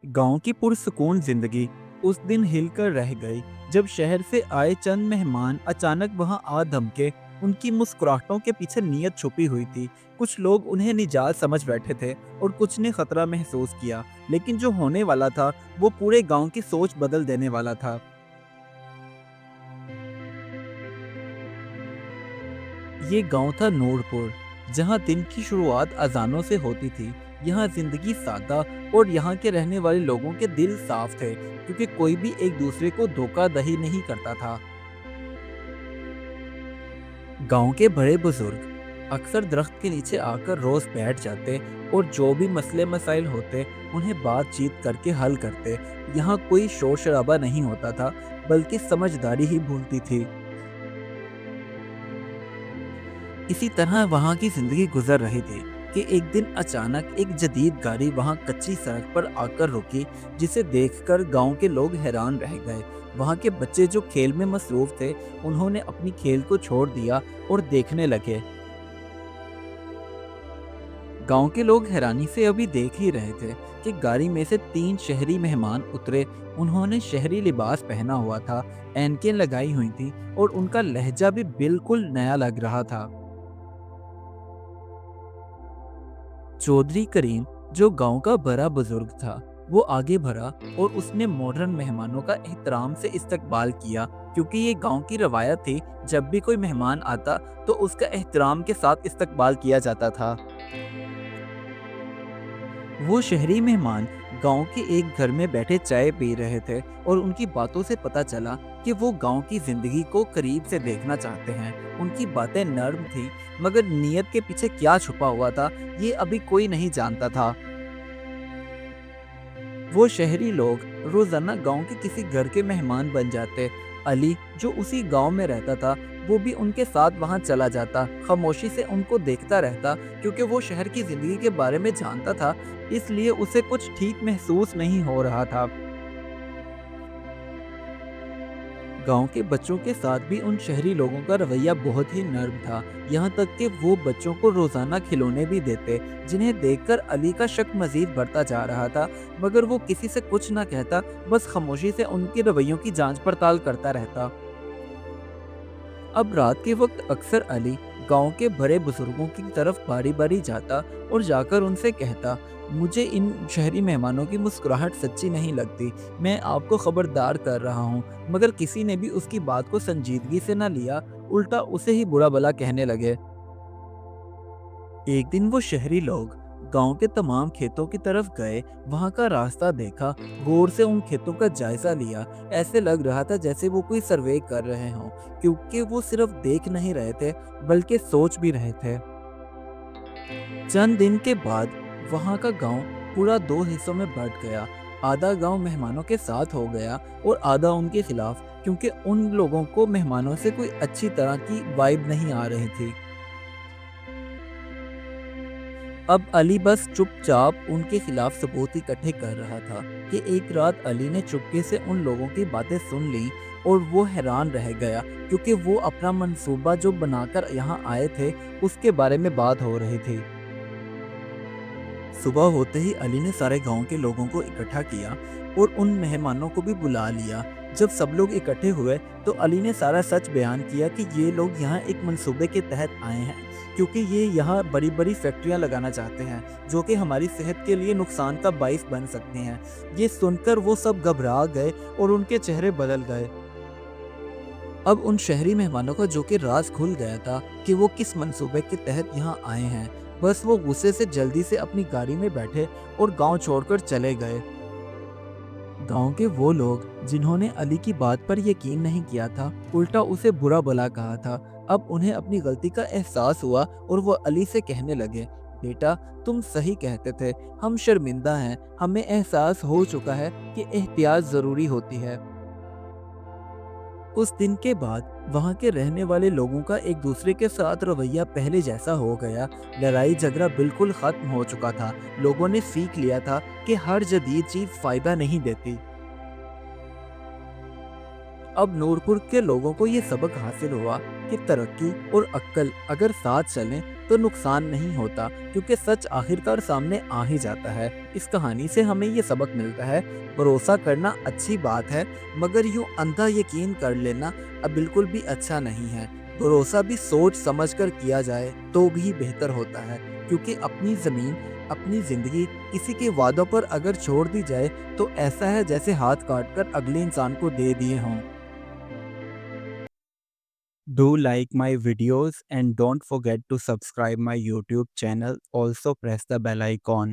गांव की पुरसुकून जिंदगी उस दिन हिलकर रह गई जब शहर से आए चंद मेहमान अचानक वहां आ धमके। उनकी मुस्कुराहटों के पीछे नीयत छुपी हुई थी। कुछ लोग उन्हें निजात समझ बैठे थे और कुछ ने खतरा महसूस किया, लेकिन जो होने वाला था वो पूरे गांव की सोच बदल देने वाला था। ये गांव था नूरपुर, जहां दिन की शुरुआत अजानों से होती थी। यहाँ जिंदगी सादा और यहाँ के रहने वाले लोगों के दिल साफ थे, क्योंकि कोई भी एक दूसरे को धोखाधड़ी नहीं करता था। गांव के बड़े बुजुर्ग अक्सर दरख्त के नीचे आकर रोज बैठ जाते और जो भी मसले मसाइल होते उन्हें बातचीत करके हल करते। यहाँ कोई शोर शराबा नहीं होता था, बल्कि समझदारी ही भूलती थी। इसी तरह वहां की जिंदगी गुजर रही थी कि एक दिन अचानक एक जदीद गाड़ी वहां कच्ची सड़क पर आकर रुकी, जिसे देखकर गांव के लोग हैरान रह गए। वहां के बच्चे जो खेल में मसरूफ थे, उन्होंने अपनी खेल को छोड़ दिया और देखने लगे। गांव के लोग हैरानी से अभी देख ही रहे थे कि गाड़ी में से तीन शहरी मेहमान उतरे। उन्होंने शहरी लिबास पहना हुआ था, ऐनकें लगाई हुई थी और उनका लहजा भी बिल्कुल नया लग रहा था। चौधरी करीम, जो गांव का बड़ा बुजुर्ग था, वो आगे बढ़ा और उसने मॉडर्न मेहमानों का एहतराम से इस्तकबाल किया, क्योंकि ये गांव की रवायत थी। जब भी कोई मेहमान आता तो उसका एहतराम के साथ इस्तकबाल किया जाता था। वो शहरी मेहमान गांव के एक घर में बैठे चाय पी रहे थे और उनकी बातों से पता चला कि वो गांव की जिंदगी को करीब से देखना चाहते हैं। उनकी बातें नर्म थी, मगर नीयत के पीछे क्या छुपा हुआ था ये अभी कोई नहीं जानता था। वो शहरी लोग रोजाना गांव के किसी घर के मेहमान बन जाते। अली, जो उसी गांव में रहता था, वो भी उनके साथ वहां चला जाता, खामोशी से उनको देखता रहता। क्योंकि वो शहर की जिंदगी के बारे में जानता था, इसलिए उसे कुछ ठीक महसूस नहीं हो रहा था। गांव के बच्चों के साथ भी उन शहरी लोगों का रवैया बहुत ही नर्म था। यहाँ तक कि वो बच्चों को रोजाना खिलौने भी देते, जिन्हें देखकर अली का शक मजीद बढ़ता जा रहा था। मगर वो किसी से कुछ ना कहता, बस खामोशी से उनके रवैयों की जांच पड़ताल करता रहता। अब रात के वक्त अक्सर अली गांव के बड़े बुजुर्गों की तरफ बारी बारी जाता और जाकर उनसे कहता, मुझे इन शहरी मेहमानों की मुस्कुराहट सच्ची नहीं लगती, मैं आपको खबरदार कर रहा हूँ। मगर किसी ने भी उसकी बात को संजीदगी से न लिया, उल्टा उसे ही बुरा भला कहने लगे। एक दिन वो शहरी लोग गांव के तमाम खेतों की तरफ गए। वहां का रास्ता देखा, गौर से उन खेतों का जायजा लिया। ऐसे लग रहा था जैसे वो कोई सर्वे कर रहे हों, क्योंकि वो सिर्फ देख नहीं रहे थे, बल्कि सोच भी रहे थे। चंद दिन के बाद वहां का गांव पूरा दो हिस्सों में बंट गया। आधा गांव मेहमानों के साथ हो गया और आधा उनके खिलाफ, क्योंकि उन लोगों को मेहमानों से कोई अच्छी तरह की वाइब नहीं आ रही थी। अब अली बस चुपचाप उनके खिलाफ सबूत इकट्ठे कर रहा था कि एक रात अली ने चुपके से उन लोगों की बातें सुन ली और वो हैरान रह गया, क्योंकि वो अपना मंसूबा जो बनाकर यहाँ आए थे उसके बारे में बात हो रही थी। सुबह होते ही अली ने सारे गांव के लोगों को इकट्ठा किया और उन मेहमानों को भी बुला लिया। जब सब लोग इकट्ठे हुए तो अली ने सारा सच बयान किया कि ये लोग यहाँ एक मंसूबे के तहत आए हैं, क्योंकि ये यहाँ बड़ी बड़ी फैक्ट्रियाँ लगाना चाहते हैं, जो कि हमारी सेहत के लिए नुकसान का बाइस बन सकती हैं। ये सुनकर वो सब घबरा गए और उनके चेहरे बदल गए। अब उन शहरी मेहमानों का जो कि राज खुल गया था कि वो किस मंसूबे के तहत यहाँ आए हैं। बस वो गुस्से से जल्दी से अपनी गाड़ी में बैठे और गांव छोड़कर चले गए। गांव के वो लोग जिन्होंने अली की बात पर यकीन नहीं किया था, उल्टा उसे बुरा भला कहा था, अब उन्हें अपनी गलती का एहसास हुआ और वो अली से कहने लगे, बेटा, तुम सही कहते थे, हम शर्मिंदा हैं, हमें एहसास हो चुका है कि एहतियात जरूरी होती है। उस दिन के बाद वहां के रहने वाले लोगों का एक दूसरे के साथ रवैया पहले जैसा हो गया। लड़ाई झगड़ा बिल्कुल खत्म हो चुका था। लोगों ने सीख लिया था कि हर जदीद चीज फायदा नहीं देती। अब नूरपुर के लोगों को ये सबक हासिल हुआ कि तरक्की और अक्ल अगर साथ चलें تو نقصان نہیں ہوتا، کیونکہ سچ آخرکار سامنے آ ہی جاتا ہے۔ اس کہانی سے ہمیں یہ سبق ملتا ہے، بھروسہ کرنا اچھی بات ہے، مگر یوں اندھا یقین کر لینا اب بالکل بھی اچھا نہیں ہے۔ بھروسہ بھی سوچ سمجھ کر کیا جائے تو بھی بہتر ہوتا ہے، کیونکہ اپنی زمین، اپنی زندگی کسی کے وعدوں پر اگر چھوڑ دی جائے تو ایسا ہے جیسے ہاتھ کاٹ کر اگلے انسان کو دے دیے ہوں۔ Do like my videos and don't forget to subscribe my YouTube channel. Also press the bell icon.